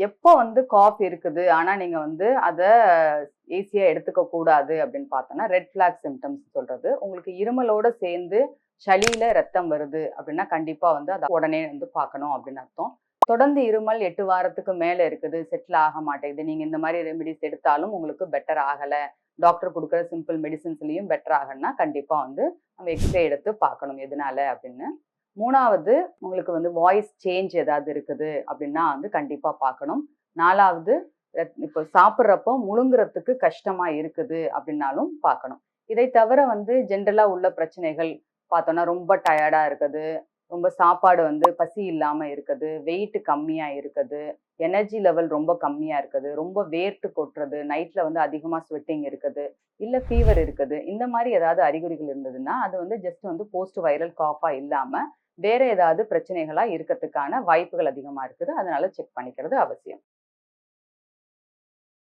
எப்போ வந்து காஃப் இருக்குது, ஆனா நீங்க வந்து அத ஈஸியா எடுத்துக்க கூடாது அப்படின்னு பார்த்தோம்னா, ரெட் ஃபிளாக் சிம்ப்டம்ஸ் சொல்றது. உங்களுக்கு இருமலோட சேர்ந்து சளியில ரத்தம் வருது அப்படின்னா, கண்டிப்பா வந்து அத உடனே வந்து பார்க்கணும் அப்படின்னு அர்த்தம். தொடர்ந்து இருமல் 8 வாரத்துக்கு மேல இருக்குது, செட்டில் ஆக மாட்டேங்குது. நீங்க இந்த மாரி ரெமிடிஸ் எடுத்தாலும் உங்களுக்கு பெட்டர் ஆகல. டாக்டர் குடுக்குற சிம்பிள் மெடிசின்ஸ்லயும் பெட்டர் ஆகலன்னா, கண்டிப்பா வந்து நம்ம எக்ஸ்ரே எடுத்து பார்க்கணும் எதனால அப்படின்னு. 3வது உங்களுக்கு வந்து வாய்ஸ் சேஞ்ச் ஏதாவது இருக்குது அப்படின்னா வந்து கண்டிப்பா பார்க்கணும். 4வது இப்போ சாப்பிட்றப்போ முழுங்குறதுக்கு கஷ்டமா இருக்குது அப்படின்னாலும் பார்க்கணும். இதை தவிர வந்து ஜென்ரலா உள்ள பிரச்சனைகள் பார்த்தோம்னா, ரொம்ப டயர்டா இருக்குது, ரொம்ப சாப்பாடு வந்து பசி இல்லாம இருக்குது, வெயிட் கம்மியா இருக்குது, எனர்ஜி லெவல் ரொம்ப கம்மியா இருக்குது, ரொம்ப வேர்த்து கொட்டுறது, நைட்ல வந்து அதிகமா ஸ்வெட்டிங் இருக்குது, இல்ல ஃபீவர் இருக்குது. இந்த மாரி ஏதாவது அறிகுறிகள் இருந்ததுன்னா, அது வந்து ஜஸ்ட் வந்து போஸ்ட் வைரல் காஃபா இல்லாம, வேற ஏதாவது பிரச்சனைகளா இருக்கறதுக்கான வாய்ப்புகள் அதிகமா இருக்குது. அதனால செக் பண்ணிக்கிறது அவசியம்.